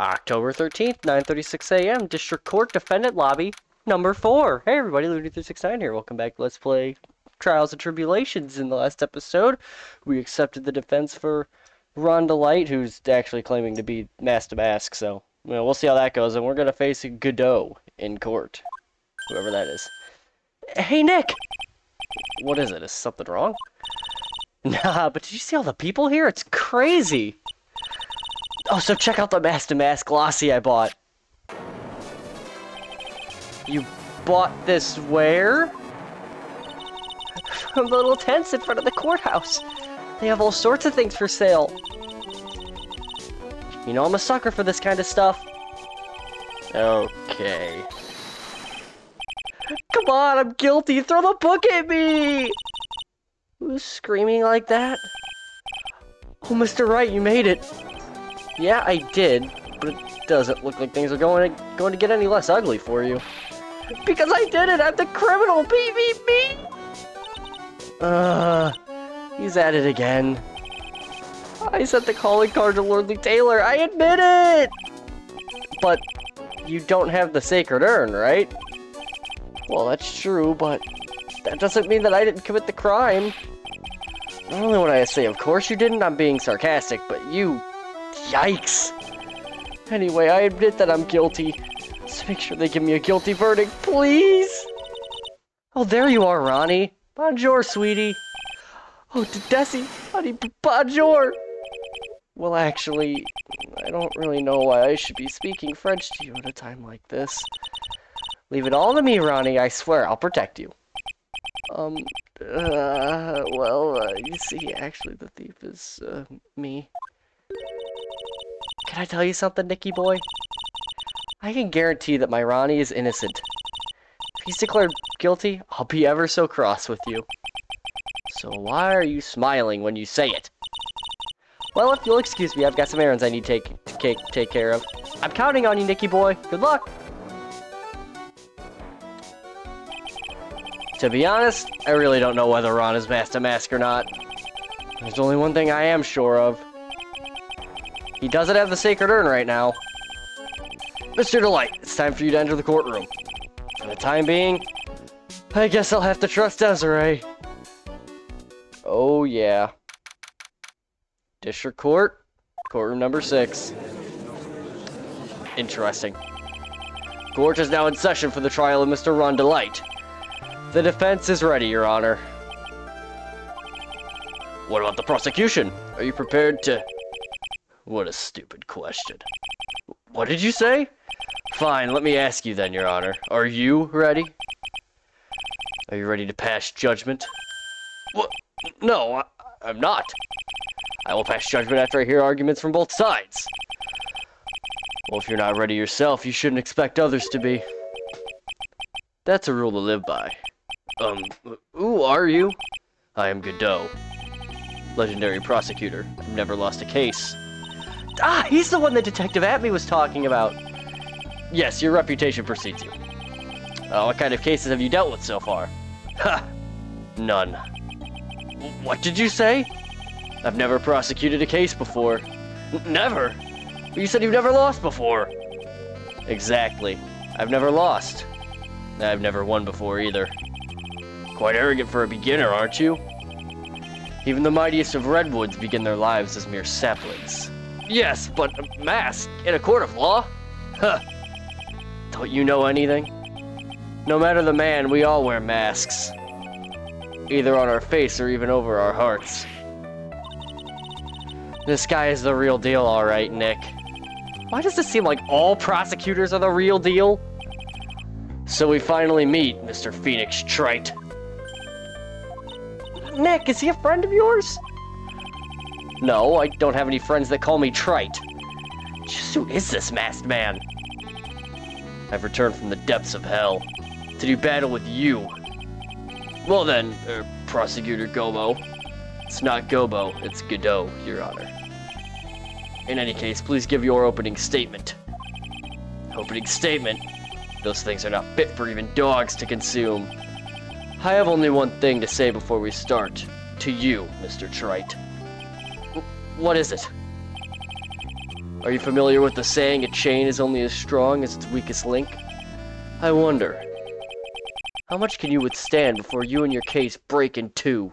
October 13th, 9:36 a.m. District Court Defendant Lobby number 4. Hey everybody, Looney369 here. Welcome back to Let's Play Trials and Tribulations. In the last episode, we accepted the defense for Rhonda Light, who's actually claiming to be Master Mask, so we'll see how that goes. And we're going to face Godot in court. Whoever that is. Hey Nick! What is it? Is something wrong? Nah, but did you see all the people here? It's crazy! Oh, so check out the Master Mask glossy I bought. You bought this where? From the little tents in front of the courthouse. They have all sorts of things for sale. You know I'm a sucker for this kind of stuff. Okay. Come on, I'm guilty. Throw the book at me! Who's screaming like that? Oh, Mr. Wright, you made it. Yeah, I did, but it doesn't look like things are going to get any less ugly for you. Because I did it! I'm the criminal! Beep, beep, beep! He's at it again. I sent the calling card to Lordly Taylor. I admit it! But you don't have the sacred urn, right? Well, that's true, but that doesn't mean that I didn't commit the crime. Not only would I say, of course you didn't, I'm being sarcastic, but you... Yikes! Anyway, I admit that I'm guilty. Just make sure they give me a guilty verdict, please! Oh, there you are, Ronnie. Bonjour, sweetie. Oh, Desi, honey, bonjour! Well, actually, I don't really know why I should be speaking French to you at a time like this. Leave it all to me, Ronnie. I swear, I'll protect you. You see, actually, the thief is, me. Can I tell you something, Nicky boy? I can guarantee that my Ronnie is innocent. If he's declared guilty, I'll be ever so cross with you. So why are you smiling when you say it? Well, if you'll excuse me, I've got some errands I need to take care of. I'm counting on you, Nicky boy. Good luck! To be honest, I really don't know whether Ron is Master Mask or not. There's only one thing I am sure of. He doesn't have the sacred urn right now. Mr. Delight, it's time for you to enter the courtroom. For the time being, I guess I'll have to trust Desiree. Oh yeah. District Court, courtroom number 6. Interesting. Court is now in session for the trial of Mr. Ron Delight. The defense is ready, Your Honor. What about the prosecution? Are you prepared to... What a stupid question. What did you say? Fine, let me ask you then, Your Honor. Are you ready? Are you ready to pass judgment? What? No, I'm not. I will pass judgment after I hear arguments from both sides. Well, if you're not ready yourself, you shouldn't expect others to be. That's a rule to live by. Who are you? I am Godot. Legendary prosecutor. I've never lost a case. Ah, he's the one that Detective Atme was talking about. Yes, your reputation precedes you. What kind of cases have you dealt with so far? Ha! None. What did you say? I've never prosecuted a case before. Never? You said you've never lost before. Exactly. I've never lost. I've never won before either. Quite arrogant for a beginner, aren't you? Even the mightiest of redwoods begin their lives as mere saplings. Yes, but masked in a court of law? Huh. Don't you know anything? No matter the man, we all wear masks. Either on our face or even over our hearts. This guy is the real deal, alright, Nick. Why does it seem like all prosecutors are the real deal? So we finally meet, Mr. Phoenix Trite. Nick, is he a friend of yours? No, I don't have any friends that call me Trite. Just who is this masked man? I've returned from the depths of hell to do battle with you. Well then, Prosecutor Gobo. It's not Gobo, it's Godot, Your Honor. In any case, please give your opening statement. Opening statement? Those things are not fit for even dogs to consume. I have only one thing to say before we start. To you, Mr. Trite. What is it? Are you familiar with the saying, a chain is only as strong as its weakest link? I wonder, how much can you withstand before you and your case break in two?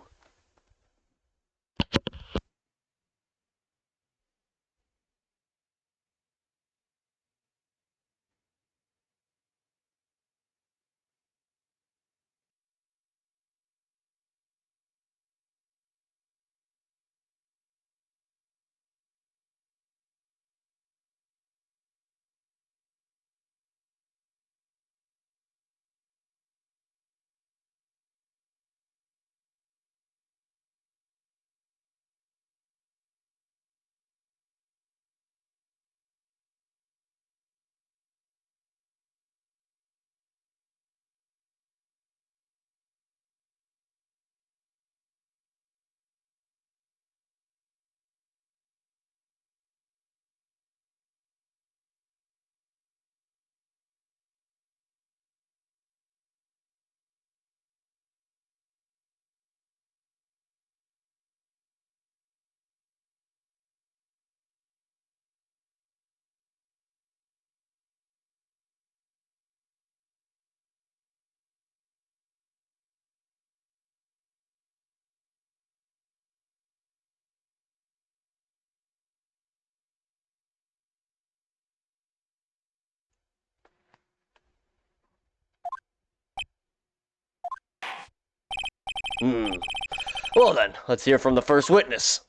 Well then, let's hear from the first witness.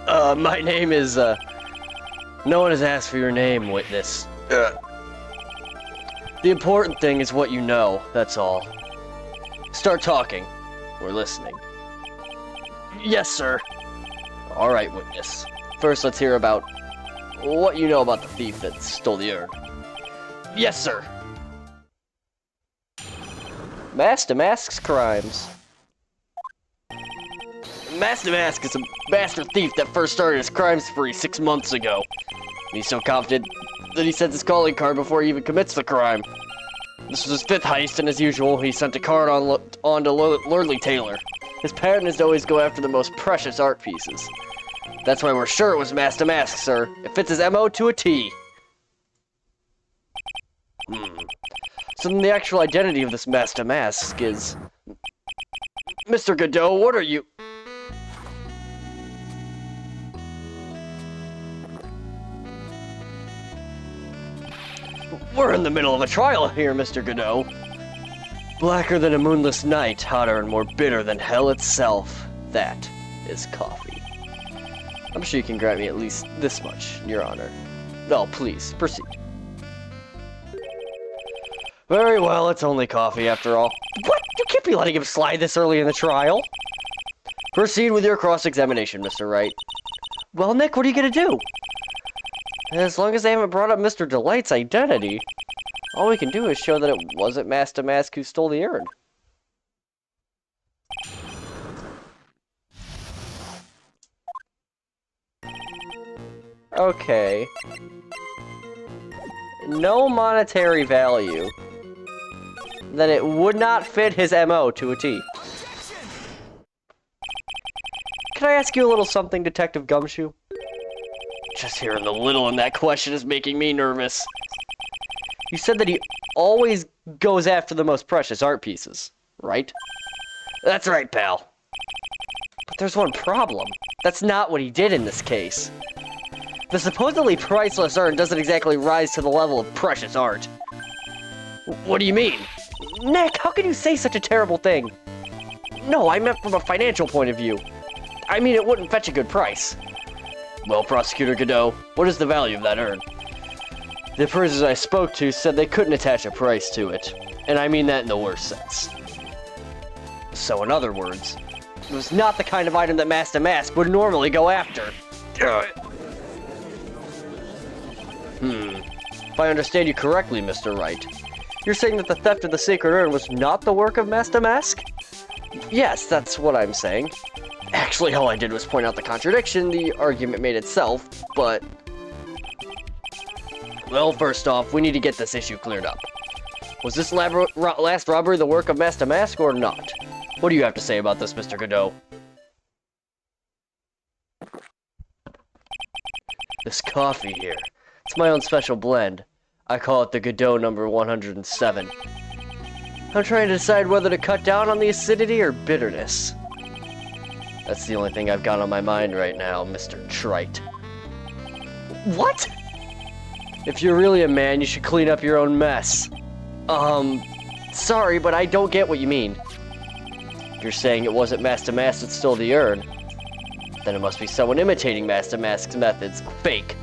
My name is, no one has asked for your name, witness. The important thing is what you know, that's all. Start talking. We're listening. Yes, sir. Alright, witness. First, let's hear about what you know about the thief that stole the urn. Yes, sir. Master Mask's crimes. Master Mask is a bastard thief that first started his crime spree 6 months ago. He's so confident that he sends his calling card before he even commits the crime. This was his 5th heist, and as usual, he sent a card on to Lordly Taylor. His pattern is to always go after the most precious art pieces. That's why we're sure it was Master Mask, sir. It fits his MO to a T. So then the actual identity of this Master Mask is... Mr. Godot, what are you... We're in the middle of a trial here, Mr. Godot. Blacker than a moonless night, hotter and more bitter than hell itself. That is coffee. I'm sure you can grant me at least this much, Your Honor. No, please, proceed. Very well, it's only coffee after all. What? You can't be letting him slide this early in the trial. Proceed with your cross-examination, Mr. Wright. Well, Nick, what are you gonna do? As long as they haven't brought up Mr. Delight's identity, all we can do is show that it wasn't Master Mask who stole the urn. Okay. No monetary value. Then it would not fit his MO to a T. Can I ask you a little something, Detective Gumshoe? Just hearing the little in that question is making me nervous. You said that he always goes after the most precious art pieces, right? That's right, pal. But there's one problem. That's not what he did in this case. The supposedly priceless urn doesn't exactly rise to the level of precious art. What do you mean? Nick, how can you say such a terrible thing? No, I meant from a financial point of view. I mean, it wouldn't fetch a good price. Well, Prosecutor Godot, what is the value of that urn? The prisoners I spoke to said they couldn't attach a price to it, and I mean that in the worst sense. So in other words, it was not the kind of item that Master Mask would normally go after. If I understand you correctly, Mr. Wright, you're saying that the theft of the sacred urn was not the work of Master Mask? Yes, that's what I'm saying. Actually, all I did was point out the contradiction the argument made itself, but... Well, first off, we need to get this issue cleared up. Was this last robbery the work of Master Mask or not? What do you have to say about this, Mr. Godot? This coffee here, it's my own special blend. I call it the Godot number 107. I'm trying to decide whether to cut down on the acidity or bitterness. That's the only thing I've got on my mind right now, Mr. Wright. What? If you're really a man, you should clean up your own mess. Sorry, but I don't get what you mean. If you're saying it wasn't Master Mask that stole the urn, then it must be someone imitating Master Mask's methods. Fake.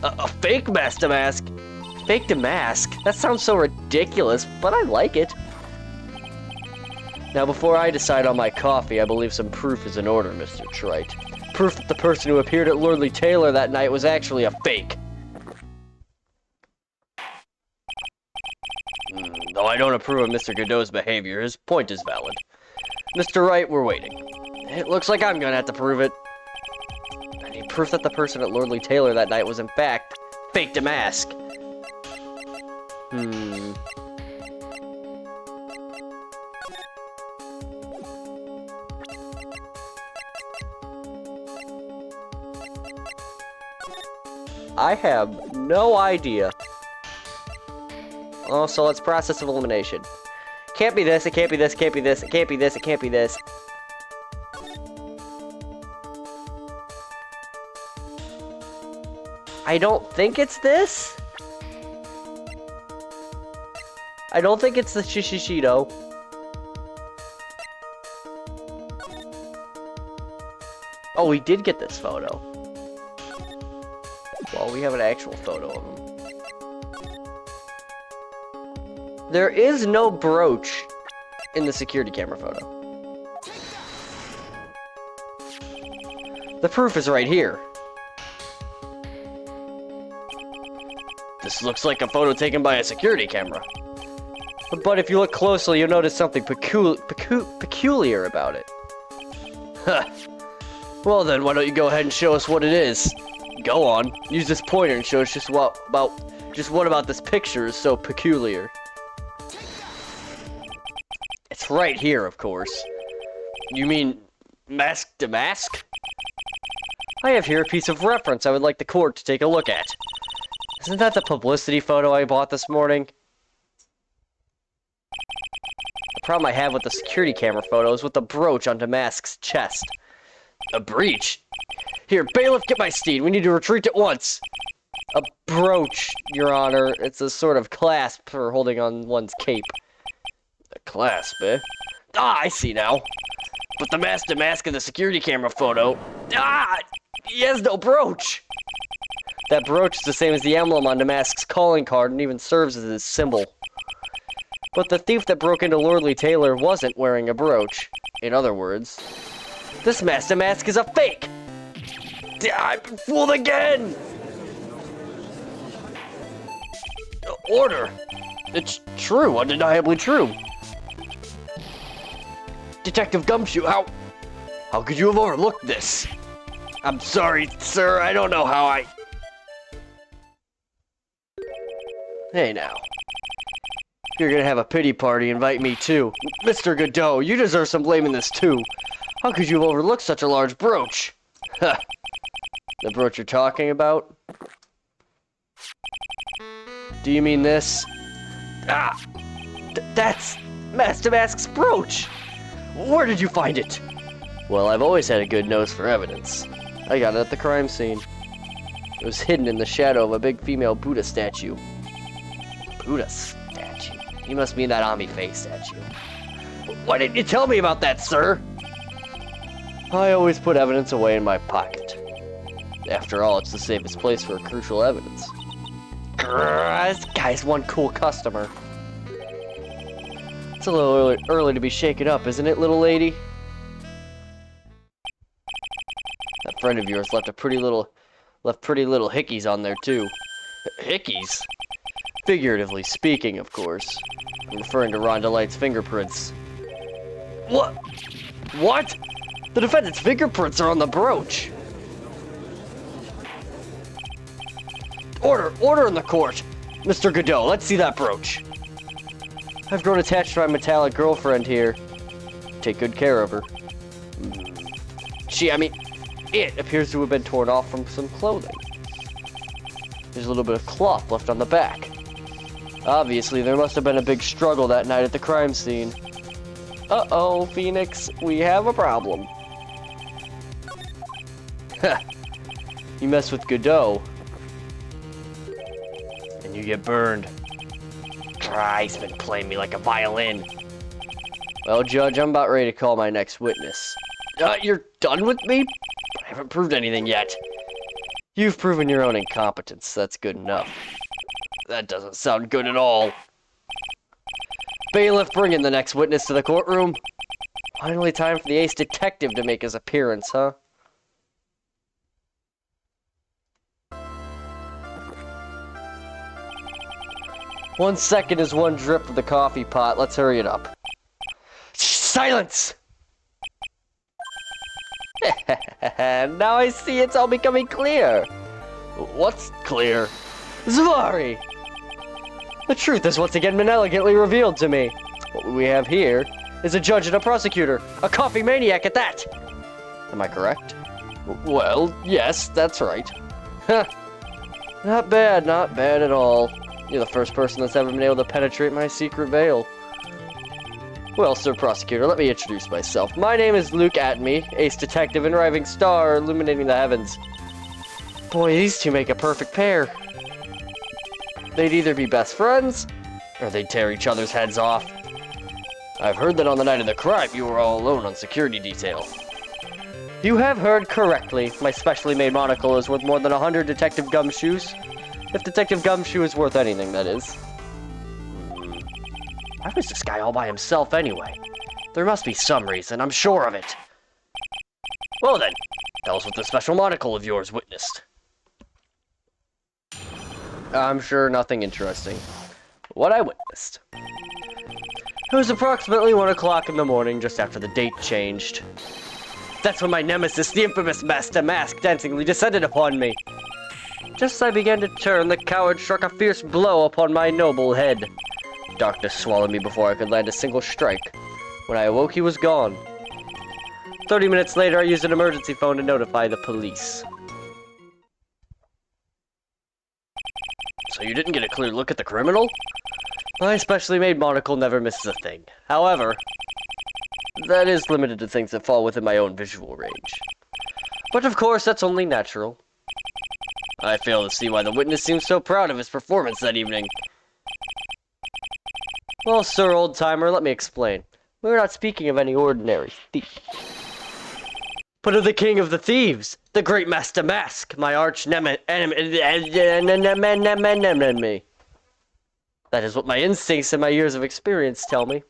A fake Master Mask? Fake the mask? That sounds so ridiculous, but I like it. Now, before I decide on my coffee, I believe some proof is in order, Mr. Wright. Proof that the person who appeared at Lordly Taylor that night was actually a fake. Though I don't approve of Mr. Godot's behavior, his point is valid. Mr. Wright, we're waiting. It looks like I'm gonna have to prove it. I need proof that the person at Lordly Taylor that night was in fact faked a mask. I have no idea. Oh, so let's process of elimination. Can't be this, it can't be this, it can't be this, it can't be this, it can't be this. I don't think it's this. I don't think it's the Shishishido. Oh, we did get this photo. Well, we have an actual photo of him. There is no brooch in the security camera photo. The proof is right here. This looks like a photo taken by a security camera. But if you look closely, you'll notice something peculiar about it. Huh. Well then, why don't you go ahead and show us what it is? Go on. Use this pointer and show us just what about this picture is so peculiar. It's right here, of course. You mean mask to mask? I have here a piece of reference I would like the court to take a look at. Isn't that the publicity photo I bought this morning? The problem I have with the security camera photo is with the brooch on Damask's chest. A breach? Here, bailiff, get my steed. We need to retreat at once. A brooch, Your Honor. It's a sort of clasp for holding on one's cape. A clasp, eh? Ah, I see now. But the Master Mask in the security camera photo... Ah! He has no brooch! That brooch is the same as the emblem on Damask's calling card and even serves as his symbol. But the thief that broke into Lordly Taylor wasn't wearing a brooch. In other words, this Master Mask is a fake! I've been fooled again! Order! It's true, undeniably true. Detective Gumshoe, how could you have overlooked this? I'm sorry, sir, I don't know how I... Hey now. If you're gonna have a pity party, invite me too. Mr. Godot, you deserve some blame in this too. How could you have overlooked such a large brooch? Huh. The brooch you're talking about? Do you mean this? Ah! That's Master Mask's brooch! Where did you find it? Well, I've always had a good nose for evidence. I got it at the crime scene. It was hidden in the shadow of a big female Buddha statue. Buddha statue? You must mean that Ami Faye statue. Why didn't you tell me about that, sir? I always put evidence away in my pocket. After all, it's the safest place for crucial evidence. Grrr, this guy's one cool customer. It's a little early to be shaken up, isn't it, little lady? That friend of yours left pretty little hickeys on there too. Hickeys? Figuratively speaking, of course. I'm referring to Rhonda Light's fingerprints. What? What? The defendant's fingerprints are on the brooch. Order in the court. Mr. Godot, let's see that brooch. I've grown attached to my metallic girlfriend here. Take good care of her. It appears to have been torn off from some clothing. There's a little bit of cloth left on the back. Obviously, there must have been a big struggle that night at the crime scene. Uh-oh, Phoenix, we have a problem. You mess with Godot, and you get burned. He's been playing me like a violin. Well, Judge, I'm about ready to call my next witness. You're done with me? I haven't proved anything yet. You've proven your own incompetence. That's good enough. That doesn't sound good at all. Bailiff, bring in the next witness to the courtroom. Finally time for the ace detective to make his appearance, huh? One second is one drip of the coffee pot. Let's hurry it up. Silence! Now I see it's all becoming clear. What's clear? Zvari! The truth is once again been elegantly revealed to me. What we have here is a judge and a prosecutor. A coffee maniac at that! Am I correct? Well, yes, that's right. Not bad at all. You're the first person that's ever been able to penetrate my secret veil. Well, Sir Prosecutor, let me introduce myself. My name is Luke Atme, ace detective and rising star illuminating the heavens. Boy, these two make a perfect pair. They'd either be best friends, or they'd tear each other's heads off. I've heard that on the night of the crime, you were all alone on security detail. You have heard correctly. My specially made monocle is worth more than 100 Detective Gumshoes. If Detective Gumshoe is worth anything, that is. Why was this guy all by himself anyway? There must be some reason, I'm sure of it. Well then, tell us what the special monocle of yours witnessed. I'm sure nothing interesting. What I witnessed. It was approximately 1 o'clock in the morning, just after the date changed. That's when my nemesis, the infamous Master Mask, dancingly descended upon me. Just as I began to turn, the coward struck a fierce blow upon my noble head. Darkness swallowed me before I could land a single strike. When I awoke, he was gone. 30 minutes later, I used an emergency phone to notify the police. So you didn't get a clear look at the criminal? My specially made monocle never misses a thing. However, that is limited to things that fall within my own visual range. But of course, that's only natural. I fail to see why the witness seems so proud of his performance that evening. Well, sir, old-timer, let me explain. We're not speaking of any ordinary thief, but of the king of the thieves, the great Master Mask, my arch enemy. That is what my instincts and my years of experience tell me.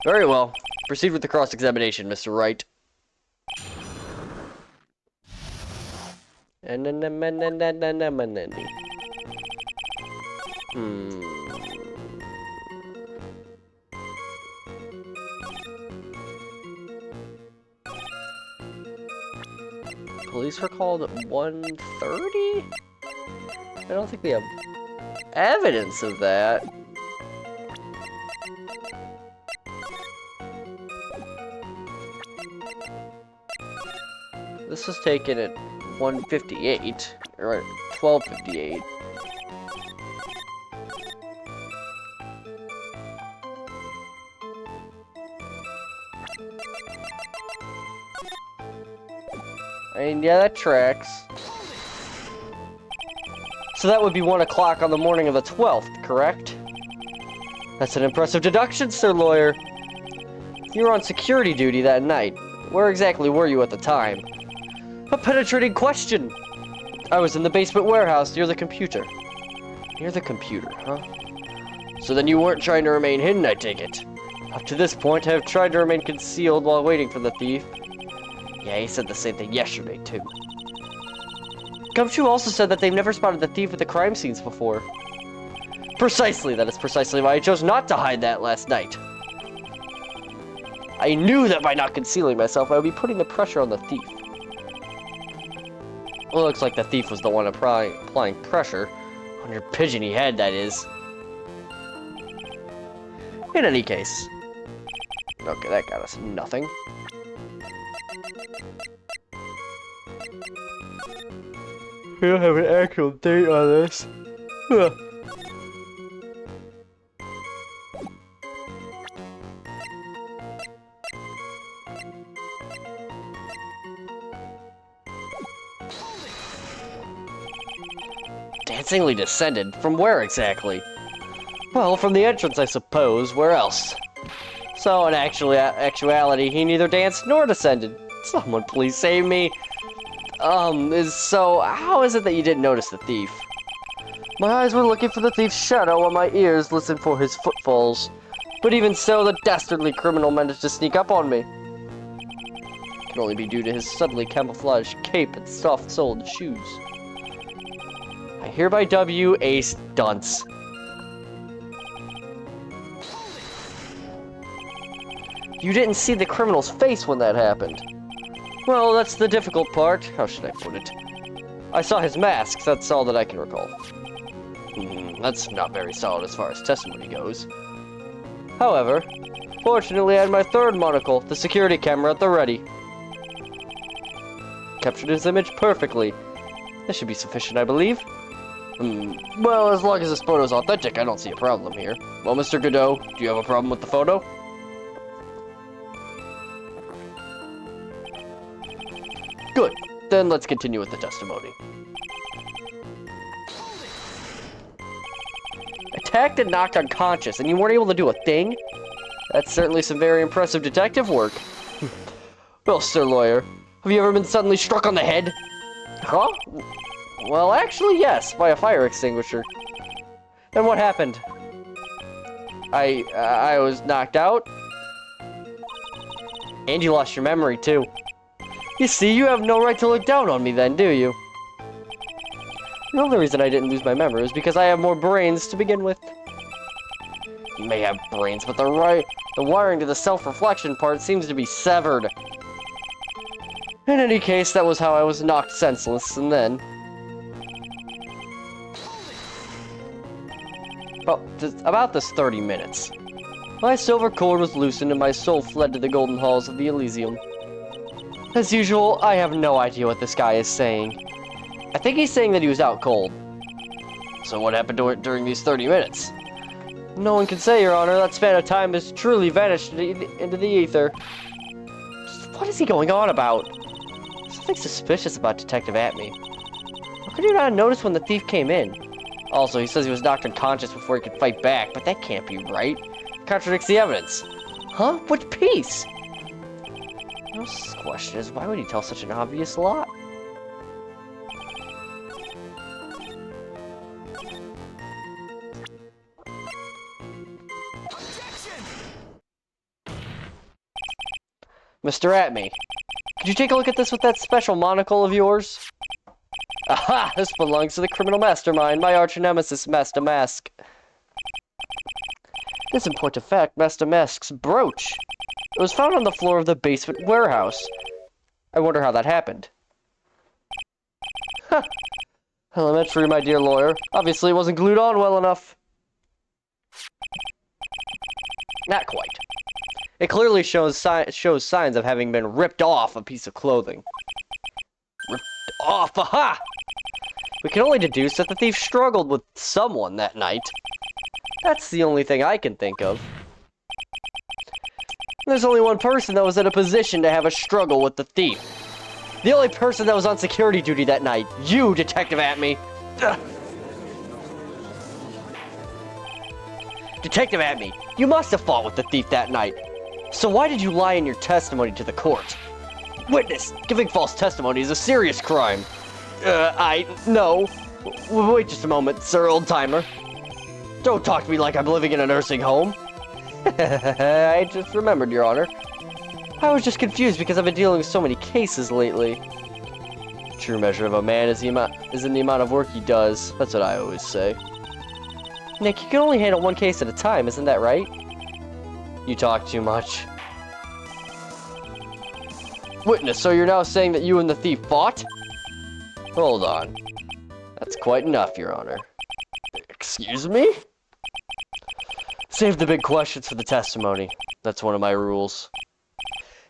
Very well. Proceed with the cross-examination, Mr. Wright. Police were called at 1:30? I don't think we have evidence of that. This was taken at 1:58, or 12:58. I mean, yeah, that tracks. So that would be 1 o'clock on the morning of the 12th, correct? That's an impressive deduction, sir lawyer. You were on security duty that night. Where exactly were you at the time? A penetrating question! I was in the basement warehouse near the computer. Near the computer, huh? So then you weren't trying to remain hidden, I take it. Up to this point, I have tried to remain concealed while waiting for the thief. Yeah, he said the same thing yesterday, too. Gumshoe also said that they've never spotted the thief at the crime scenes before. Precisely, that is precisely why I chose not to hide that last night. I knew that by not concealing myself, I would be putting the pressure on the thief. Well, it looks like the thief was the one applying pressure on your pigeony head, that is. In any case. Okay, that got us nothing. We don't have an actual date on this. Huh. Dancingly descended? From where exactly? Well, from the entrance, I suppose. Where else? So, in actuality, he neither danced nor descended. Someone please save me. How is it that you didn't notice the thief? My eyes were looking for the thief's shadow while my ears listened for his footfalls. But even so, the dastardly criminal managed to sneak up on me. It can only be due to his subtly camouflaged cape and soft-soled shoes. I hereby dub you Ace Dunce. You didn't see the criminal's face when that happened. Well, that's the difficult part. How should I put it? I saw his mask, that's all that I can recall. That's not very solid as far as testimony goes. However, fortunately I had my third monocle, the security camera at the ready. Captured his image perfectly. This should be sufficient, I believe. Well, as long as this photo is authentic, I don't see a problem here. Well, Mr. Godot, do you have a problem with the photo? Good. Then let's continue with the testimony. Attacked and knocked unconscious, and you weren't able to do a thing? That's certainly some very impressive detective work. Well, sir lawyer, have you ever been suddenly struck on the head? Huh? Well, actually, yes, by a fire extinguisher. And what happened? I was knocked out. And you lost your memory, too. You see, you have no right to look down on me then, do you? The only reason I didn't lose my memory is because I have more brains to begin with. You may have brains, but the wiring to the self-reflection part seems to be severed. In any case, that was how I was knocked senseless, and then... About this 30 minutes. My silver cord was loosened and my soul fled to the golden halls of the Elysium. As usual, I have no idea what this guy is saying. I think he's saying that he was out cold. So what happened to it during these 30 minutes? No one can say, Your Honor. That span of time has truly vanished into the ether. What is he going on about? Something suspicious about Detective Atme. How could you not notice when the thief came in? Also, he says he was knocked unconscious before he could fight back, but that can't be right. It contradicts the evidence. Huh? Which piece? The question is, why would he tell such an obvious lie? Mr. Atme, could you take a look at this with that special monocle of yours? Aha! This belongs to the criminal mastermind, my arch-nemesis, Master Mask. This, in point of fact, Master Mask's brooch. It was found on the floor of the basement warehouse. I wonder how that happened. Huh. Elementary, my dear lawyer. Obviously, it wasn't glued on well enough. Not quite. It clearly shows signs of having been ripped off a piece of clothing. Ripped off, aha! We can only deduce that the thief struggled with someone that night. That's the only thing I can think of. There's only one person that was in a position to have a struggle with the thief. The only person that was on security duty that night. You, Detective Atme. Ugh. Detective Atme, you must have fought with the thief that night. So why did you lie in your testimony to the court? Witness, giving false testimony is a serious crime. No. Wait just a moment, sir, old-timer. Don't talk to me like I'm living in a nursing home. I just remembered, Your Honor. I was just confused because I've been dealing with so many cases lately. True measure of a man is in the amount of work he does. That's what I always say. Nick, you can only handle one case at a time, isn't that right? You talk too much. Witness, so you're now saying that you and the thief fought? Hold on. That's quite enough, Your Honor. Excuse me? Save the big questions for the testimony. That's one of my rules.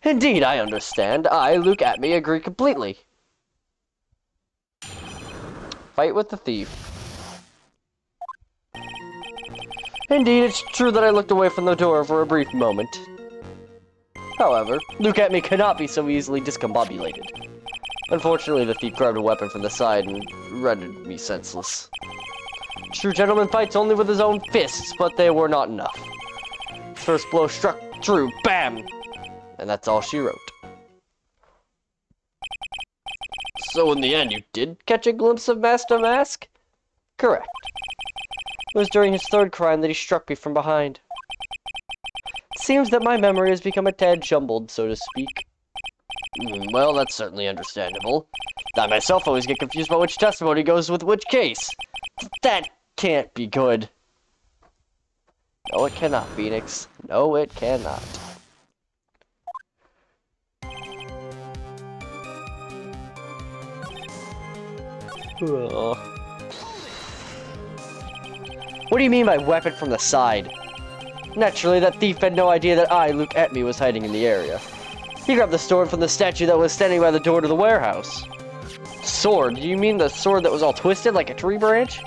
Indeed, I understand. I, Luke Atme, agree completely. fight with the thief. Indeed, it's true that I looked away from the door for a brief moment. However, Look At Me cannot be so easily discombobulated. Unfortunately, the thief grabbed a weapon from the side and rendered me senseless. True gentleman fights only with his own fists, but they were not enough. His first blow struck true, bam! And that's all she wrote. So in the end, you did catch a glimpse of Master Mask? Correct. It was during his third crime that he struck me from behind. It seems that my memory has become a tad jumbled, so to speak. Well, that's certainly understandable. I myself always get confused about which testimony goes with which case. That can't be good. No, it cannot, Phoenix. No, it cannot. Ugh. What do you mean by weapon from the side? Naturally, that thief had no idea that I, Look At Me, was hiding in the area. He grabbed the sword from the statue that was standing by the door to the warehouse. Sword? Do you mean the sword that was all twisted like a tree branch?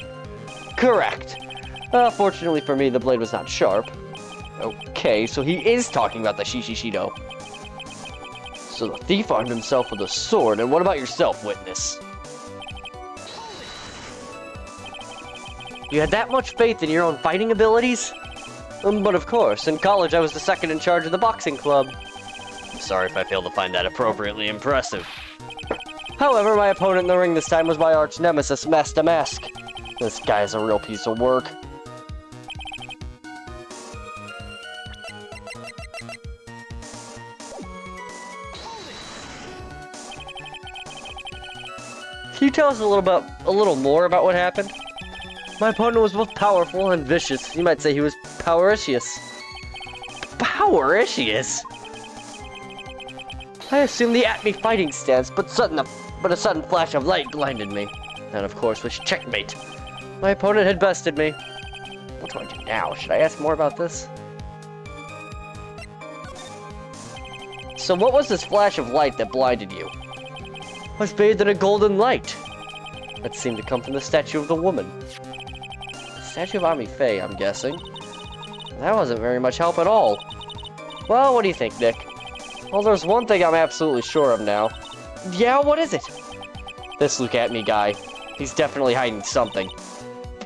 Correct. Fortunately for me, the blade was not sharp. Okay, so he is talking about the Shishishido. So the thief armed himself with a sword, and what about yourself, witness? You had that much faith in your own fighting abilities? But of course, in college I was the second in charge of the boxing club. I'm sorry if I failed to find that appropriately impressive. However, my opponent in the ring this time was my arch nemesis, Master Mask. This guy's a real piece of work. Can you tell us a little more about what happened? My opponent was both powerful and vicious. You might say he was powericious. Powericious? I assumed the At Me fighting stance, but a sudden flash of light blinded me. And of course was checkmate. My opponent had bested me. What do I do now? Should I ask more about this? So what was this flash of light that blinded you? I was bathed in a golden light. That seemed to come from the statue of the woman. Statue of Ami Faye, I'm guessing. That wasn't very much help at all. Well, what do you think, Nick? Well, there's one thing I'm absolutely sure of now. Yeah, what is it? This Look At Me guy. He's definitely hiding something.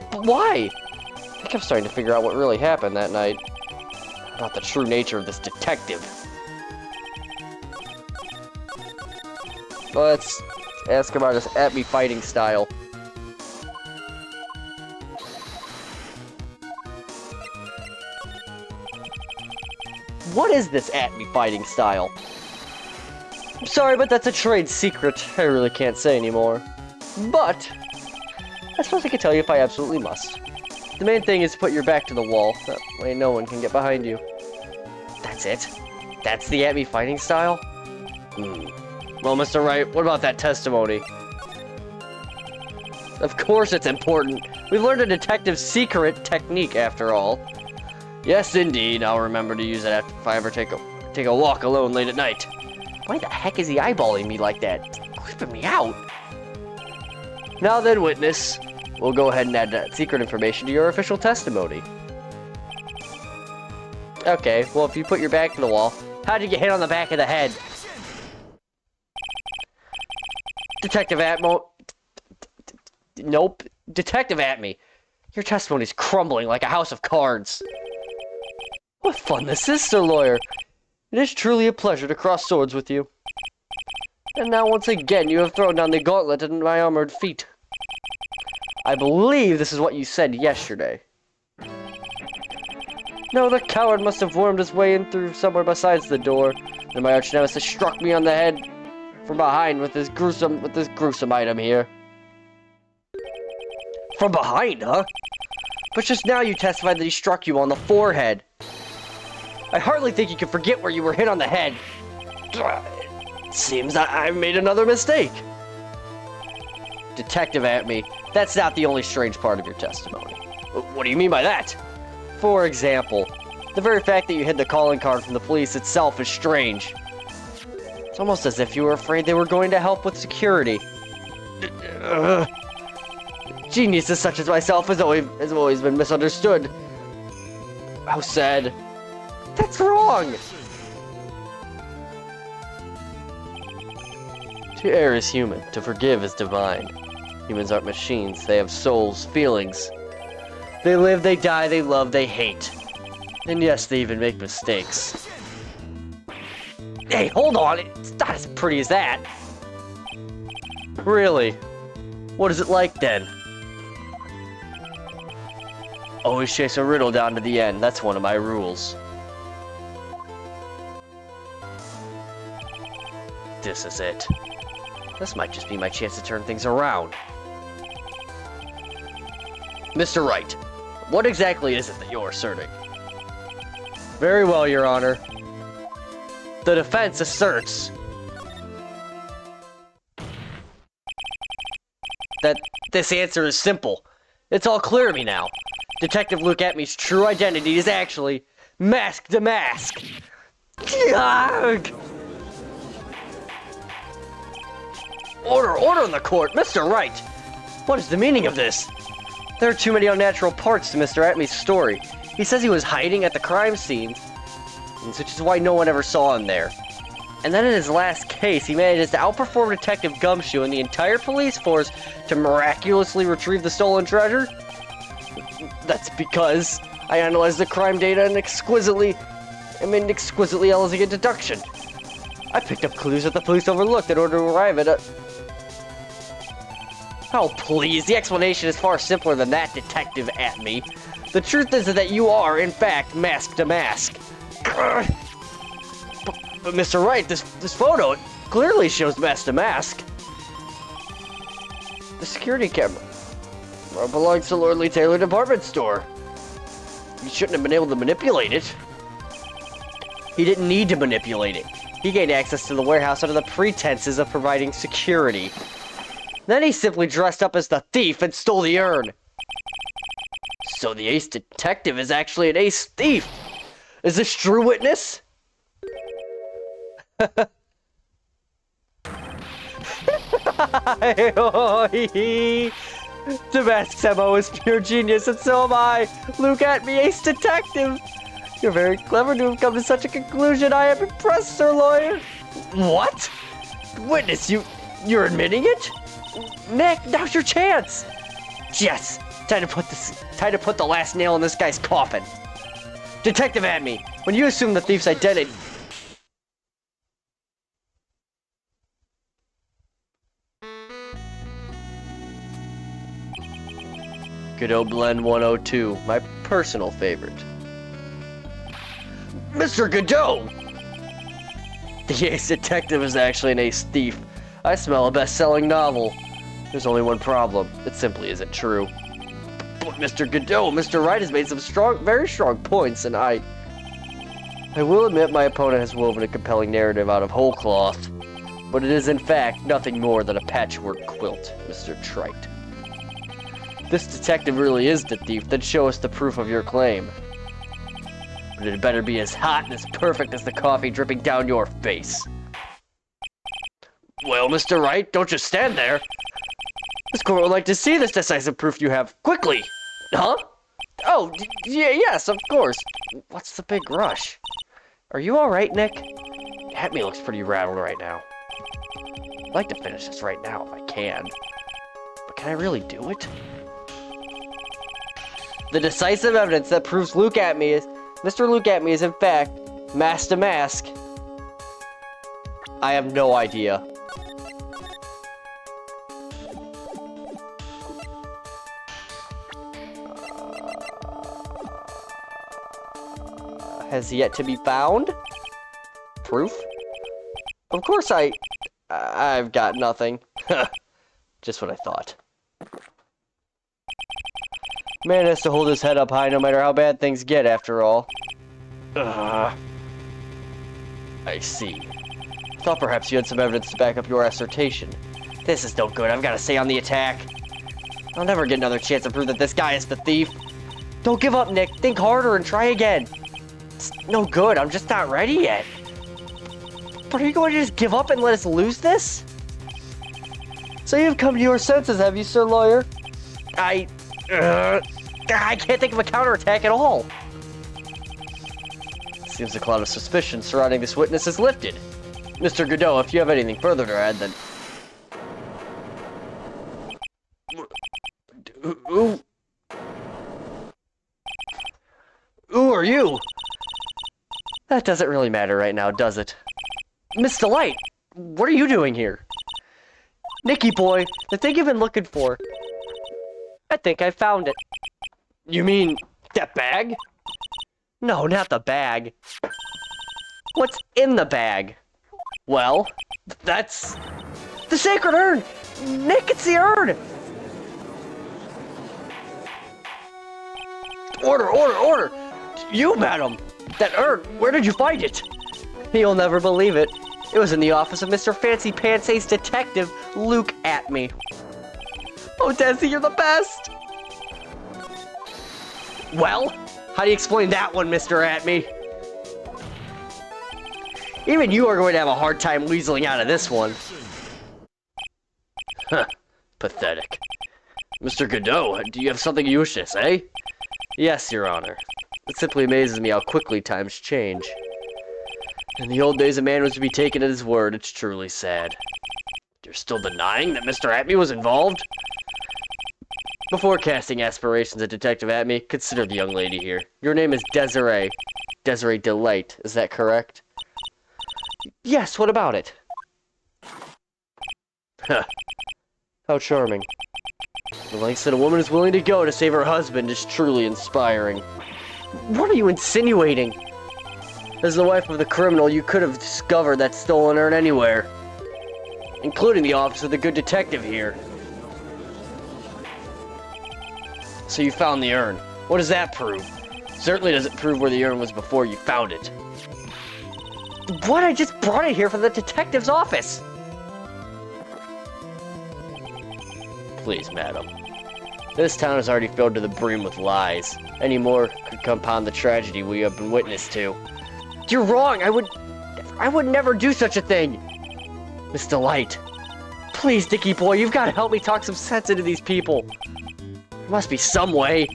But why? I think I'm starting to figure out what really happened that night. About the true nature of this detective. Let's ask about his At Me fighting style. What is this At Me fighting style? I'm sorry, but that's a trade secret. I really can't say anymore. But I suppose I could tell you if I absolutely must. The main thing is to put your back to the wall. That way no one can get behind you. That's it? That's the At Me fighting style? Well, Mr. Wright, what about that testimony? Of course it's important. We've learned a detective's secret technique, after all. Yes, indeed. I'll remember to use it if I ever take a walk alone late at night. Why the heck is he eyeballing me like that? It's creeping me out. Now then, witness, we'll go ahead and add that secret information to your official testimony. Okay, well, if you put your back to the wall, how'd you get hit on the back of the head? Detective Atmo... Nope. Detective At Me. Your testimony's crumbling like a house of cards. What fun this is, Sir Lawyer. It is truly a pleasure to cross swords with you. And now once again you have thrown down the gauntlet at my armored feet. I believe this is what you said yesterday. No, the coward must have wormed his way in through somewhere besides the door, and my arch nemesis struck me on the head from behind with this gruesome item here. From behind, huh? But just now you testified that he struck you on the forehead. I hardly think you can forget where you were hit on the head. It seems that I've made another mistake. Detective At Me, that's not the only strange part of your testimony. What do you mean by that? For example, the very fact that you hid the calling card from the police itself is strange. It's almost as if you were afraid they were going to help with security. Geniuses such as myself has always been misunderstood. How sad. That's wrong! To err is human, to forgive is divine. Humans aren't machines, they have souls, feelings. They live, they die, they love, they hate. And yes, they even make mistakes. Hey, hold on, it's not as pretty as that. Really? What is it like then? Always chase a riddle down to the end, that's one of my rules. This is it. This might just be my chance to turn things around. Mr. Wright, what exactly is it that you're asserting? Very well, Your Honor. The defense asserts that this answer is simple. It's all clear to me now. Detective Luke Atmey's true identity is actually Mask to Mask. Order in the court, Mr. Wright! What is the meaning of this? There are too many unnatural parts to Mr. Atmey's story. He says he was hiding at the crime scene, which is why no one ever saw him there. And then in his last case, he manages to outperform Detective Gumshoe and the entire police force to miraculously retrieve the stolen treasure? That's because I analyzed the crime data in exquisitely elegant deduction. I picked up clues that the police overlooked in order to arrive at a... Oh, please, the explanation is far simpler than that, Detective Atmey. The truth is that you are, in fact, Mask to Mask. But Mr. Wright, this photo, it clearly shows Mask to Mask. The security camera belongs to Lordly Taylor Department Store. You shouldn't have been able to manipulate it. He didn't need to manipulate it. He gained access to the warehouse under the pretenses of providing security. Then he simply dressed up as the thief and stole the urn. So the ace detective is actually an ace thief. Is this true, witness? Damask's MO is pure genius, and so am I. Look at me, ace detective. You're very clever to have come to such a conclusion. I am impressed, Sir Lawyer. What? Witness, you're admitting it? Nick, now's your chance. Yes, time to put the last nail in this guy's coffin. Detective Atmey, when you assume the thief's identity... Good old Blend 102, my personal favorite. Mr. Godot! The ace detective is actually an ace thief. I smell a best-selling novel. There's only one problem. It simply isn't true. But Mr. Godot, Mr. Wright has made some very strong points, and I will admit my opponent has woven a compelling narrative out of whole cloth. But it is in fact nothing more than a patchwork quilt, Mr. Trite. This detective really is the thief, then show us the proof of your claim. But it better be as hot and as perfect as the coffee dripping down your face. Well, Mr. Wright, don't just stand there. This court would like to see this decisive proof you have. Quickly! Huh? Oh, yes, of course. What's the big rush? Are you alright, Nick? Atmey looks pretty rattled right now. I'd like to finish this right now if I can. But can I really do it? The decisive evidence that proves Mr. Luke Atmey is in fact Mask to Mask. I have no idea. Has yet to be found? Proof? Of course I've got nothing. Just what I thought. Man has to hold his head up high no matter how bad things get, after all. I see. Thought perhaps you had some evidence to back up your assertion. This is no good. I've got to stay on the attack. I'll never get another chance to prove that this guy is the thief. Don't give up, Nick. Think harder and try again. It's no good. I'm just not ready yet. But are you going to just give up and let us lose this? So you've come to your senses, have you, Sir Lawyer? I can't think of a counterattack at all. Seems the cloud of suspicion surrounding this witness is lifted. Mr. Godot, if you have anything further to add, then... Who are you? That doesn't really matter right now, does it? Miss Delight, what are you doing here? Nicky boy, the thing you've been looking for. I think I found it. You mean that bag? No, not the bag. What's in the bag? Well, that's the sacred urn! Nick, it's the urn! Order! You, madam! That urn, where did you find it? You'll never believe it. It was in the office of Mr. Fancy Pants Ace Detective Luke Atme. Oh, Desi, you're the best! Well, how do you explain that one, Mr. Atme? Even you are going to have a hard time weaseling out of this one. Huh. Pathetic. Mr. Godot, do you have something you wish to say? Yes, Your Honor. It simply amazes me how quickly times change. In the old days, a man was to be taken at his word. It's truly sad. You're still denying that Mr. Atme was involved? Before casting aspirations at Detective Atme, consider the young lady here. Your name is Desiree. Desiree Delight, is that correct? Yes, what about it? Huh. How charming. The lengths that a woman is willing to go to save her husband is truly inspiring. What are you insinuating? As the wife of the criminal, you could have discovered that stolen urn anywhere. Including the office of the good detective here. So you found the urn. What does that prove? Certainly doesn't prove where the urn was before you found it. What? I just brought it here from the detective's office! Please, madam. This town is already filled to the brim with lies. Any more could compound the tragedy we have been witness to. You're wrong! I would never do such a thing! Miss Delight. Please, Dickie boy, you've got to help me talk some sense into these people. There must be some way.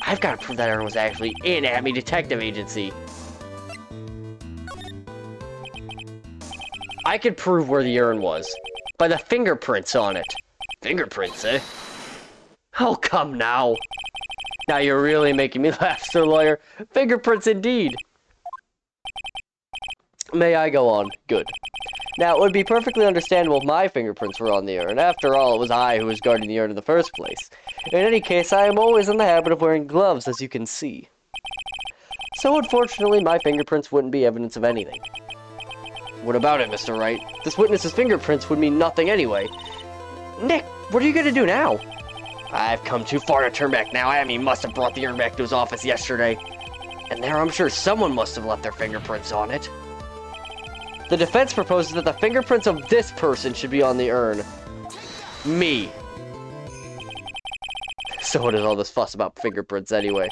I've got to prove that urn was actually in Atme Detective Agency. I could prove where the urn was. By the fingerprints on it. Fingerprints, eh? Oh, come now. Now you're really making me laugh, Sir Lawyer. Fingerprints indeed. May I go on? Good. Now, it would be perfectly understandable if my fingerprints were on the urn. After all, it was I who was guarding the urn in the first place. In any case, I am always in the habit of wearing gloves, as you can see. So, unfortunately, my fingerprints wouldn't be evidence of anything. What about it, Mr. Wright? This witness's fingerprints would mean nothing anyway. Nick, what are you going to do now? I've come too far to turn back now. Atme must have brought the urn back to his office yesterday. And there, I'm sure someone must have left their fingerprints on it. The defense proposes that the fingerprints of this person should be on the urn. Me. So what is all this fuss about fingerprints anyway?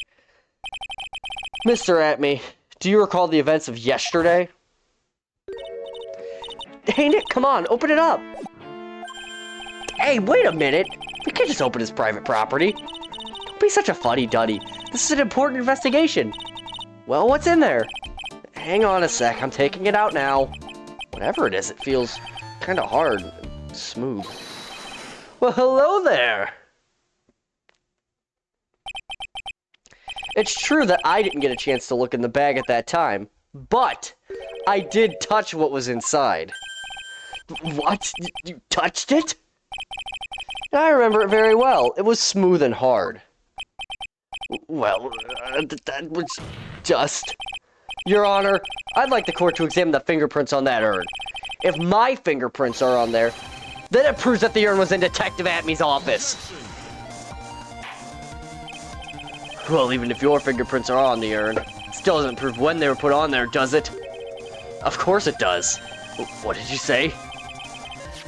Mr. Atme, do you recall the events of yesterday? Hey Nick, come on, open it up! Hey, wait a minute! We can't just open his private property. Don't be such a fuddy-duddy. This is an important investigation. Well, what's in there? Hang on a sec, I'm taking it out now. Whatever it is, it feels kind of hard and smooth. Well, hello there! It's true that I didn't get a chance to look in the bag at that time, but I did touch what was inside. What? You touched it? I remember it very well. It was smooth and hard. Well, that was just... Your Honor, I'd like the court to examine the fingerprints on that urn. If my fingerprints are on there, then it proves that the urn was in Detective Atme's office. Well, even if your fingerprints are on the urn, it still doesn't prove when they were put on there, does it? Of course it does. What did you say?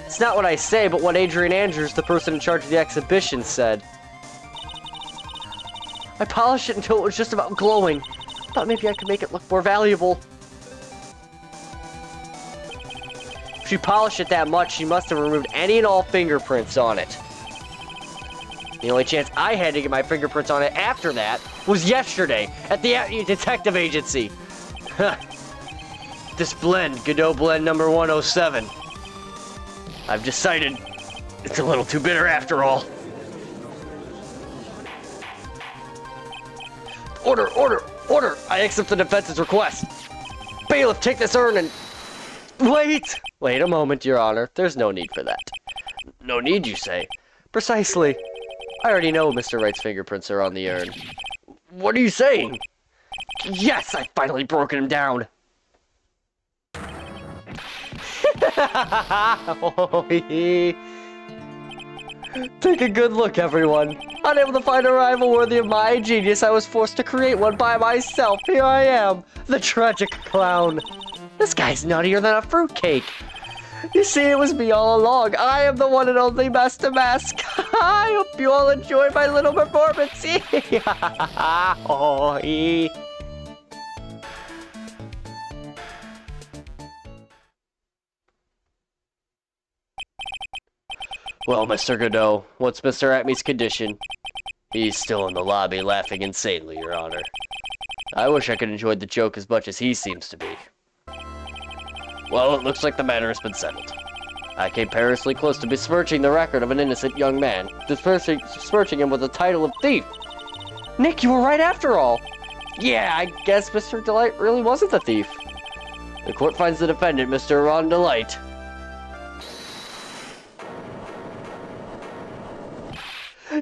It's not what I say, but what Adrian Andrews, the person in charge of the exhibition, said. I polished it until it was just about glowing. Thought maybe I could make it look more valuable. If she polished it that much, she must have removed any and all fingerprints on it. The only chance I had to get my fingerprints on it after that was yesterday at the detective agency. This blend, Godot blend number 107. I've decided it's a little too bitter after all. Order, order, order! I accept the defense's request. Bailiff, take this urn and... Wait! Wait a moment, Your Honor. There's no need for that. No need, you say? Precisely. I already know Mr. Wright's fingerprints are on the urn. What are you saying? Yes, I've finally broken him down. Take a good look, everyone. Unable to find a rival worthy of my genius, I was forced to create one by myself. Here I am, the tragic clown. This guy's nuttier than a fruitcake. You see, it was me all along. I am the one and only Master Mask. I hope you all enjoy my little performance. Well, Mr. Godot, what's Mr. Acme's condition? He's still in the lobby laughing insanely, Your Honor. I wish I could enjoy the joke as much as he seems to be. Well, it looks like the matter has been settled. I came perilously close to besmirching the record of an innocent young man, besmirching him with the title of thief. Nick, you were right after all. Yeah, I guess Mr. Delight really wasn't the thief. The court finds the defendant, Mr. Ron Delight.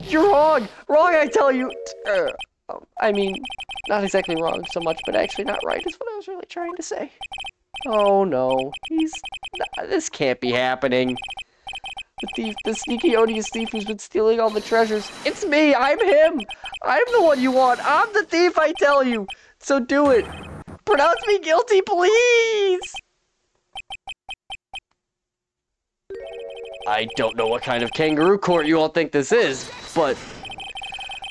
You're wrong! Wrong, I tell you! I mean, not exactly wrong so much, but actually not right is what I was really trying to say. Oh no, this can't be happening. The thief, the sneaky, odious thief who's been stealing all the treasures. It's me, I'm him! I'm the one you want, I'm the thief, I tell you! So do it! Pronounce me guilty, please! I don't know what kind of kangaroo court you all think this is, but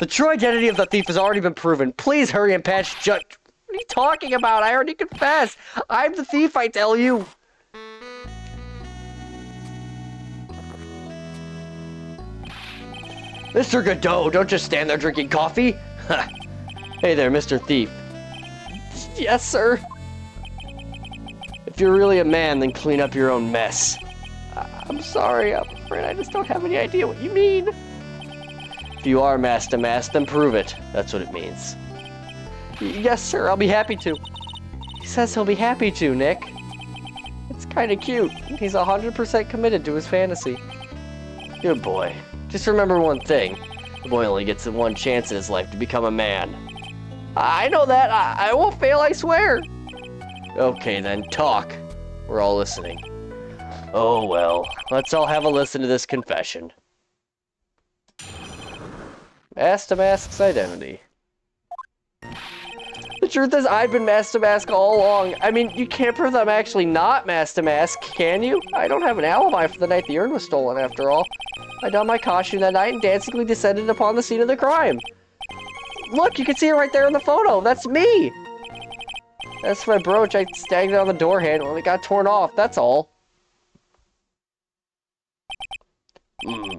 the true identity of the thief has already been proven. Please hurry and patch Judge. What are you talking about? I already confessed. I'm the thief, I tell you. Mr. Godot, don't just stand there drinking coffee. Hey there, Mr. Thief. Yes, sir. If you're really a man, then clean up your own mess. I'm sorry, I'm afraid I just don't have any idea what you mean. If you are Master Mask, then prove it. That's what it means. Yes, sir, I'll be happy to. He says he'll be happy to, Nick. It's kind of cute. He's 100% committed to his fantasy. Good boy. Just remember one thing. The boy only gets one chance in his life to become a man. I know that. I won't fail, I swear. Okay, then, talk. We're all listening. Oh, well. Let's all have a listen to this confession. Master Mask's identity. The truth is, I've been Master Mask all along. I mean, you can't prove that I'm actually not Master Mask, can you? I don't have an alibi for the night the urn was stolen, after all. I donned my costume that night and dancingly descended upon the scene of the crime. Look, you can see it right there in the photo. That's me. As for my brooch, I stagged it on the door handle and it got torn off. That's all. I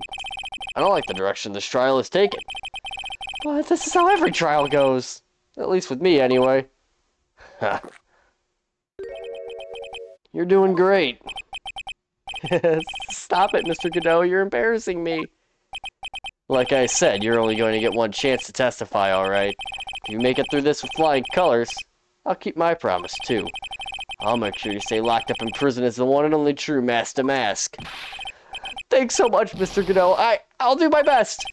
don't like the direction this trial is taking. But this is how every trial goes. At least with me, anyway. You're doing great. Stop it, Mr. Godot. You're embarrassing me. Like I said, you're only going to get one chance to testify, alright? If you make it through this with flying colors, I'll keep my promise, too. I'll make sure you stay locked up in prison as the one and only true Master Mask. Thanks so much, Mr. Godot. I'll do my best.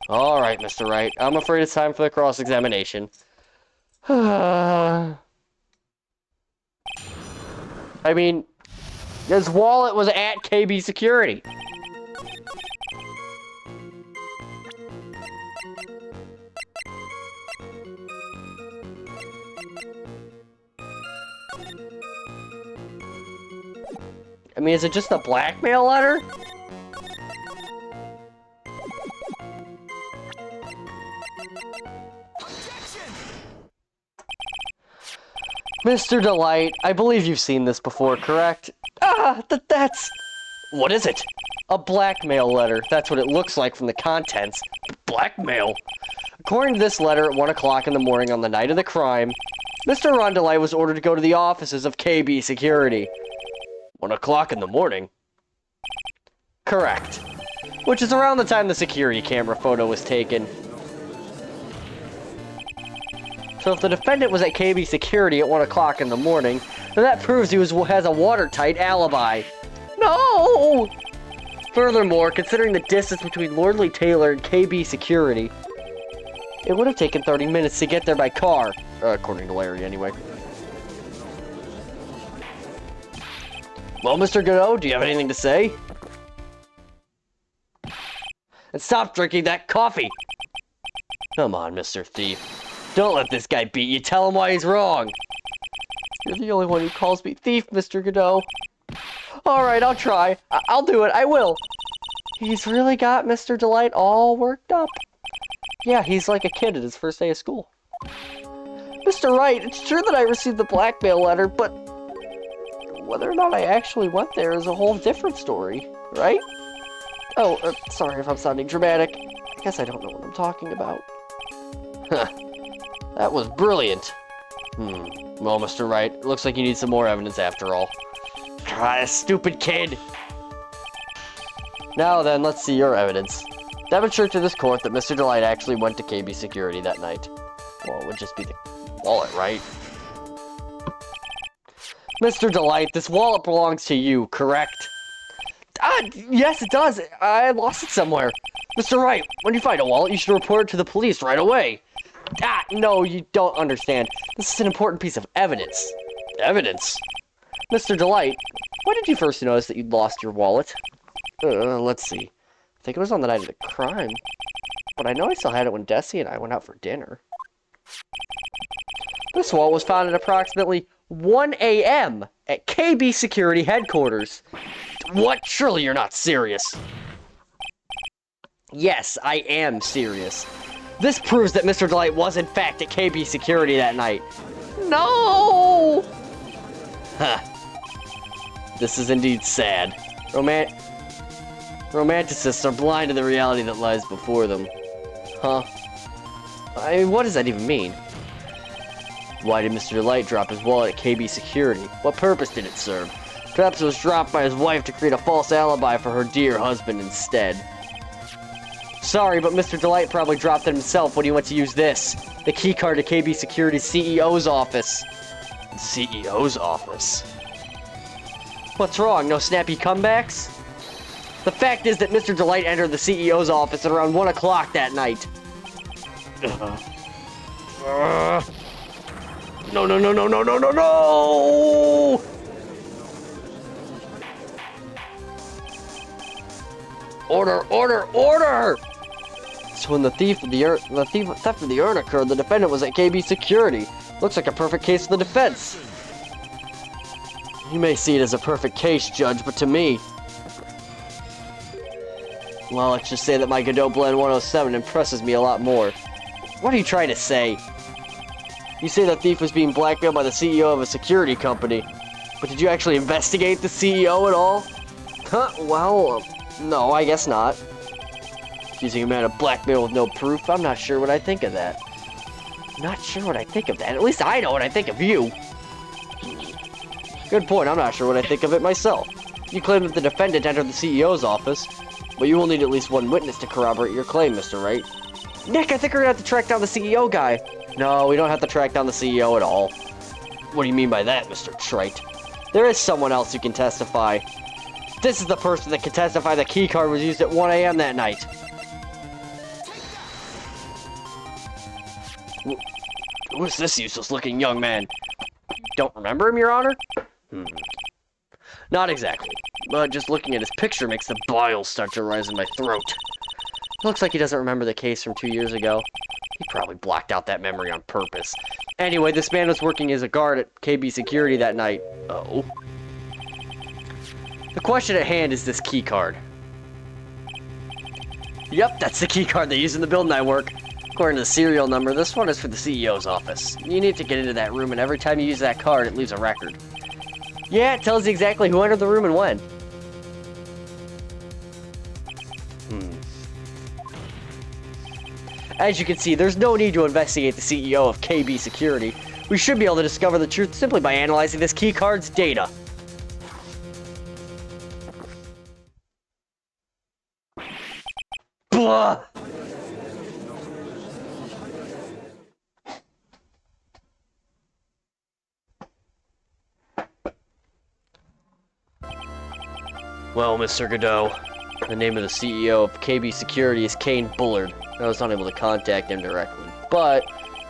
All right, Mr. Wright. I'm afraid it's time for the cross-examination. I mean, his wallet was at KB Security. I mean, is it just a blackmail letter? Mr. Delight, I believe you've seen this before, correct? That's... What is it? A blackmail letter. That's what it looks like from the contents. Blackmail? According to this letter, at 1 o'clock in the morning on the night of the crime, Mr. Rondelai was ordered to go to the offices of KB Security. 1 o'clock in the morning? Correct. Which is around the time the security camera photo was taken. So if the defendant was at KB Security at 1 o'clock in the morning, then that proves he has a watertight alibi. No! Furthermore, considering the distance between Lordly Taylor and KB Security, it would have taken 30 minutes to get there by car. According to Larry, anyway. Well, Mr. Godot, do you have anything to say? And stop drinking that coffee! Come on, Mr. Thief. Don't let this guy beat you. Tell him why he's wrong. You're the only one who calls me thief, Mr. Godot. Alright, I'll try. I'll do it. I will. He's really got Mr. Delight all worked up. Yeah, he's like a kid at his first day of school. Mr. Wright, it's true that I received the blackmail letter, but whether or not I actually went there is a whole different story, right? Oh, sorry if I'm sounding dramatic. I guess I don't know what I'm talking about. Huh. That was brilliant. Well, Mr. Wright, it looks like you need some more evidence after all. Ah, stupid kid! Now then, let's see your evidence. Demonstrate to this court that Mr. Delight actually went to KB Security that night. Well, it would just be the wallet, right? Mr. Delight, this wallet belongs to you, correct? Yes, it does. I lost it somewhere. Mr. Wright, when you find a wallet, you should report it to the police right away. No, you don't understand. This is an important piece of evidence. Evidence? Mr. Delight, when did you first notice that you'd lost your wallet? Let's see. I think it was on the night of the crime. But I know I still had it when Desi and I went out for dinner. This wallet was found at approximately 1 a.m. at KB Security headquarters. What? Surely you're not serious. Yes, I am serious. This proves that Mr. Delight was in fact at KB Security that night. No! Huh. This is indeed sad. Romanticists are blind to the reality that lies before them. Huh? I mean, what does that even mean? Why did Mr. Delight drop his wallet at KB Security? What purpose did it serve? Perhaps it was dropped by his wife to create a false alibi for her dear husband instead. Sorry, but Mr. Delight probably dropped it himself when he went to use this. The keycard to KB Security's CEO's office. CEO's office? What's wrong? No snappy comebacks? The fact is that Mr. Delight entered the CEO's office at around 1 o'clock that night. No, no, no, no, no, no, no, no! Order, order, order! So when the theft of the urn occurred, the defendant was at KB Security. Looks like a perfect case for the defense. You may see it as a perfect case, Judge, but to me... well, let's just say that my Godot Blend 107 impresses me a lot more. What are you trying to say? You say the thief was being blackmailed by the CEO of a security company. But did you actually investigate the CEO at all? Huh, well, no, I guess not. Accusing a man of blackmail with no proof, I'm not sure what I think of that. Not sure what I think of that. At least I know what I think of you. Good point, I'm not sure what I think of it myself. You claim that the defendant entered the CEO's office, but you will need at least one witness to corroborate your claim, Mr. Wright. Nick, I think we're gonna have to track down the CEO guy. No, we don't have to track down the CEO at all. What do you mean by that, Mr. Trite? There is someone else who can testify. This is the person that can testify the keycard was used at 1 a.m. that night. Who's this useless-looking young man? Don't remember him, Your Honor? Not exactly, but just looking at his picture makes the bile start to rise in my throat. Looks like he doesn't remember the case from 2 years ago. He probably blocked out that memory on purpose. Anyway, this man was working as a guard at KB Security that night. Oh. The question at hand is this keycard. Yep, that's the keycard they use in the building I work. According to the serial number, this one is for the CEO's office. You need to get into that room, and every time you use that card, it leaves a record. Yeah, it tells you exactly who entered the room and when. As you can see, there's no need to investigate the CEO of KB Security. We should be able to discover the truth simply by analyzing this keycard's data. Blah! Well, Mr. Godot, the name of the CEO of KB Security is Kane Bullard. I was unable to contact him directly, but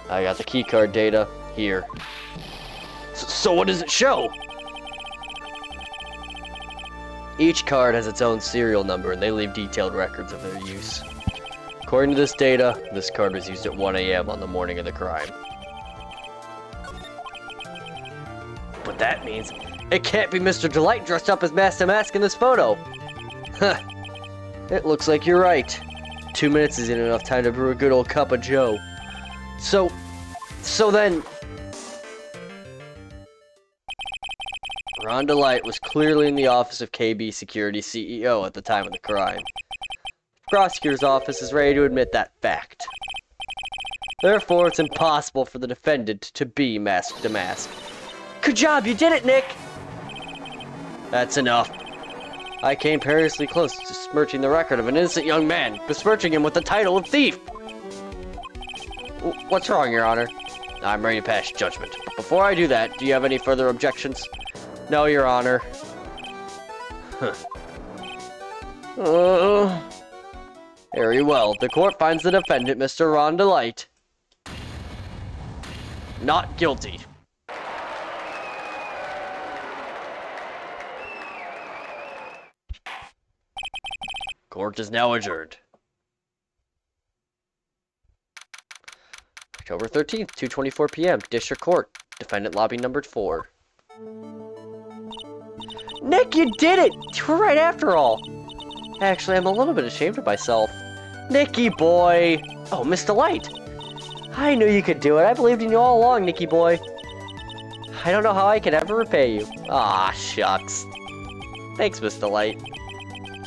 I got the keycard data here. So what does it show? Each card has its own serial number, and they leave detailed records of their use. According to this data, this card was used at 1 a.m. on the morning of the crime. But that means it can't be Mr. Delight dressed up as Master Mask in this photo. Huh. It looks like you're right. 2 minutes isn't enough time to brew a good old cup of joe. So then... Ron Delight was clearly in the office of KB Security CEO at the time of the crime. The prosecutor's office is ready to admit that fact. Therefore, it's impossible for the defendant to be Mask to Mask. Good job, you did it, Nick! That's enough. I came perilously close to smirching the record of an innocent young man, besmirching him with the title of thief! What's wrong, Your Honor? I'm ready to pass judgment. But before I do that, do you have any further objections? No, Your Honor. Very well. The court finds the defendant, Mr. Ron Delight, not guilty. Court is now adjourned. October 13th, 2:24 p.m. District Court. Defendant lobby number 4. Nick, you did it! You were right after all. Actually, I'm a little bit ashamed of myself. Nicky boy! Oh, Miss Delight! I knew you could do it. I believed in you all along, Nicky boy. I don't know how I can ever repay you. Ah, shucks. Thanks, Miss Delight.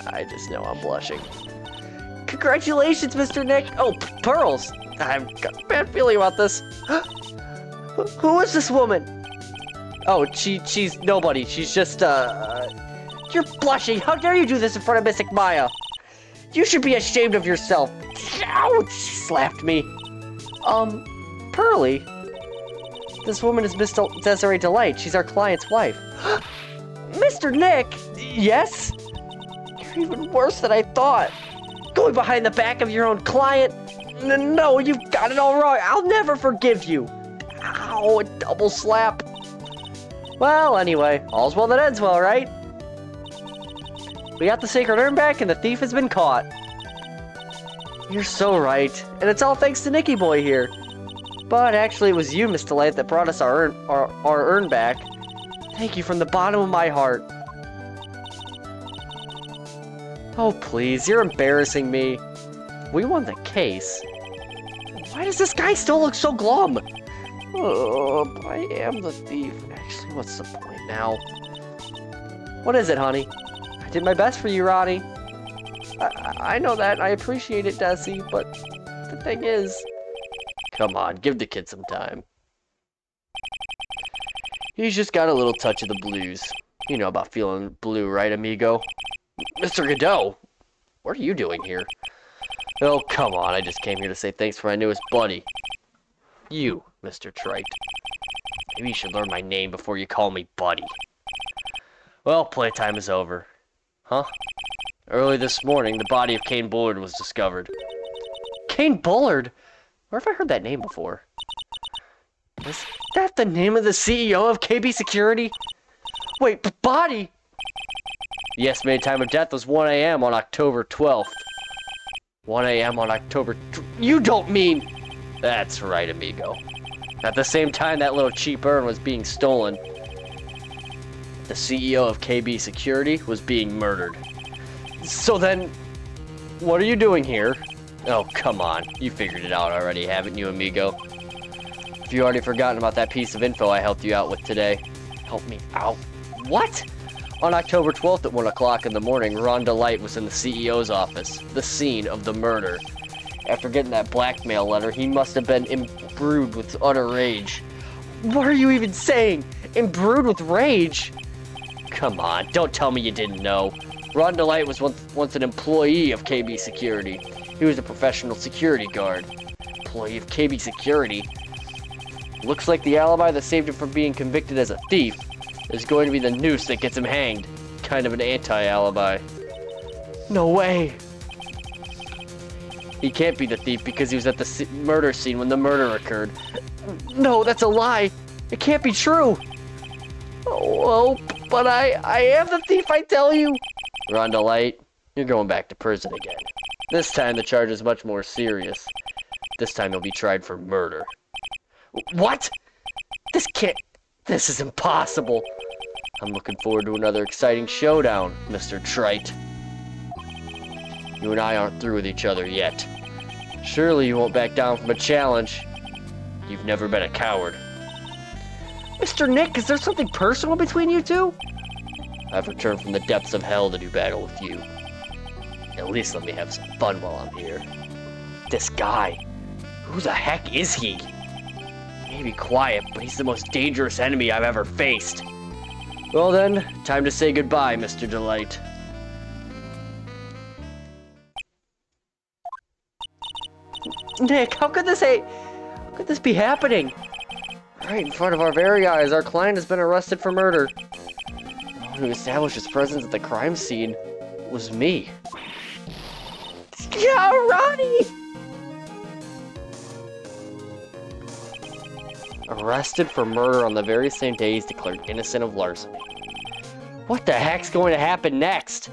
I just know I'm blushing. Congratulations, Mr. Nick! Oh, pearls! I've got a bad feeling about this. Who is this woman? Oh, she's nobody. She's just, You're blushing! How dare you do this in front of Mystic Maya? You should be ashamed of yourself! Ouch! She slapped me. Pearly? This woman is Miss Desiree Delight. She's our client's wife. Mr. Nick! Yes? You're even worse than I thought. Going behind the back of your own client? No, you've got it all wrong. I'll never forgive you. Ow, a double slap. Well, anyway, all's well that ends well, right? We got the sacred urn back and the thief has been caught. You're so right, and it's all thanks to Nicky boy here. But actually, it was you, Miss Delight, that brought us our urn back. Thank you from the bottom of my heart. Oh, please, you're embarrassing me. We won the case. Why does this guy still look so glum? Oh, I am the thief. Actually, what's the point now? What is it, honey? I did my best for you, Ronnie. I know that. I appreciate it, Desi, but the thing is... Come on, give the kid some time. He's just got a little touch of the blues. You know about feeling blue, right, amigo? Mr. Godot, what are you doing here? Oh, come on, I just came here to say thanks for my newest buddy. You, Mr. Trite. Maybe you should learn my name before you call me buddy. Well, playtime is over. Huh? Early this morning, the body of Kane Bullard was discovered. Kane Bullard? Where have I heard that name before? Is that the name of the CEO of KB Security? Wait, body? The estimated time of death was 1 a.m. on October 12th. 1 a.m. on October... You don't mean... That's right, amigo. At the same time that little cheap urn was being stolen, the CEO of KB Security was being murdered. So then, what are you doing here? Oh, come on. You figured it out already, haven't you, amigo? If you already forgotten about that piece of info I helped you out with today. Help me out? What? On October 12th at 1 o'clock in the morning, Rhonda Light was in the CEO's office, the scene of the murder. After getting that blackmail letter, he must have been imbrued with utter rage. What are you even saying? Imbrued with rage? Come on, don't tell me you didn't know. Rhonda Light was once an employee of KB Security. He was a professional security guard. Employee of KB Security? Looks like the alibi that saved him from being convicted as a thief is going to be the noose that gets him hanged. Kind of an anti-alibi. No way! He can't be the thief because he was at the murder scene when the murder occurred. No, that's a lie! It can't be true! Oh, but I am the thief, I tell you! Rhonda Light, you're going back to prison again. This time the charge is much more serious. This time you'll be tried for murder. What? This is impossible. I'm looking forward to another exciting showdown, Mr. Wright. You and I aren't through with each other yet. Surely you won't back down from a challenge. You've never been a coward. Mr. Nick, is there something personal between you two? I've returned from the depths of hell to do battle with you. At least let me have some fun while I'm here. This guy, who the heck is he? He may be quiet, but he's the most dangerous enemy I've ever faced. Well then, time to say goodbye, Mr. Delight. Nick, how could this be happening? Right in front of our very eyes, our client has been arrested for murder. The one who established his presence at the crime scene was me. Yeah, Ronnie! Arrested for murder on the very same day he's declared innocent of larceny. What the heck's going to happen next?